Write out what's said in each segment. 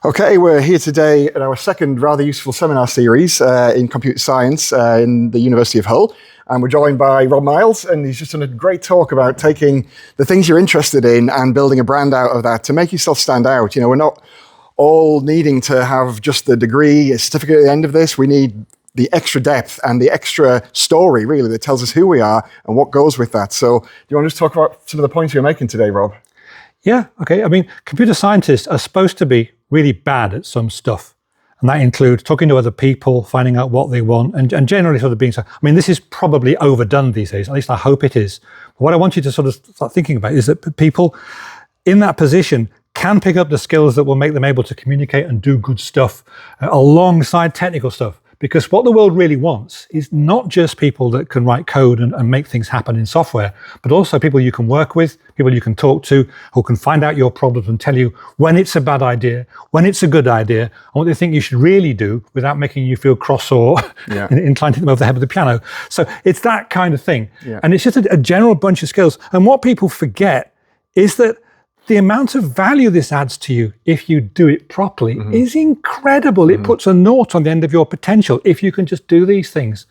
Okay, we're here today at our second rather useful seminar series in computer science in the University of Hull. And we're joined by Rob Miles, and he's just done a great talk about taking the things you're interested in and building a brand out of that to make yourself stand out. You know, we're not all needing to have just the degree, a certificate at the end of this. We need the extra depth and the extra story, really, that tells us who we are and what goes with that. So do you want to just talk about some of the points you're making today, Rob? Yeah, okay. I mean, computer scientists are supposed to be really bad at some stuff. And that includes talking to other people, finding out what they want, and generally sort of being so. I mean, this is probably overdone these days, at least I hope it is. But what I want you to sort of start thinking about is that people in that position can pick up the skills that will make them able to communicate and do good stuff alongside technical stuff. Because what the world really wants is not just people that can write code and make things happen in software, but also people you can work with, people you can talk to, who can find out your problems and tell you when it's a bad idea, when it's a good idea, and what they think you should really do without making you feel cross or inclined to hit them over the head with the piano. So it's that kind of thing. Yeah. And it's just a general bunch of skills. And what people forget is that the amount of value this adds to you if you do it properly is incredible. It puts a naught on the end of your potential if you can just do these things.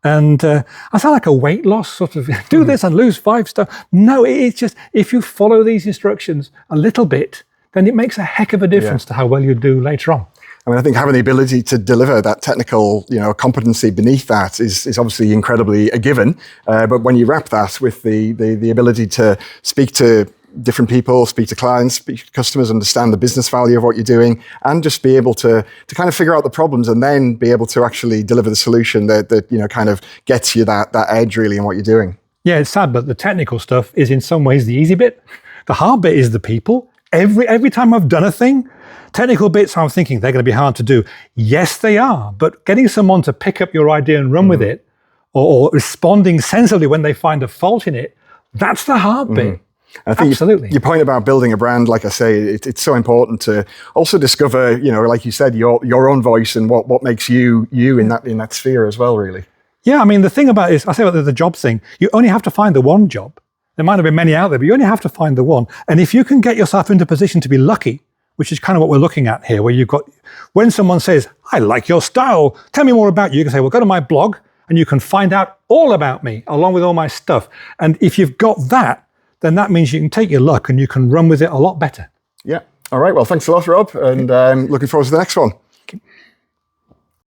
And I sound like a weight loss sort of, do this and lose 5 stone. No, it's just, if you follow these instructions a little bit, then it makes a heck of a difference to how well you do later on. I mean, I think having the ability to deliver that technical, competency beneath that is obviously incredibly a given. But when you wrap that with the ability to speak to different people, speak to clients, speak to customers, understand the business value of what you're doing, and just be able to kind of figure out the problems and then be able to actually deliver the solution that kind of gets you that edge really in what you're doing. Yeah, it's sad, but the technical stuff is in some ways the easy bit. The hard bit is the people. Every time I've done a thing, technical bits I'm thinking they're going to be hard to do. Yes, they are, but getting someone to pick up your idea and run with it, or responding sensibly when they find a fault in it, that's the hard bit. I think absolutely. Your point about building a brand, like I say, it's so important to also discover, like you said, your own voice and what makes you in that sphere as well, really. Yeah, I mean, the thing about it is, I say about the job thing, you only have to find the one job. There might have been many out there, but you only have to find the one. And if you can get yourself into a position to be lucky, which is kind of what we're looking at here, where you've got, when someone says, I like your style, tell me more about you, you can say, well, go to my blog and you can find out all about me along with all my stuff. And if you've got that, then that means you can take your luck and you can run with it a lot better. Yeah. All right. Well, thanks a lot, Rob. And looking forward to the next one.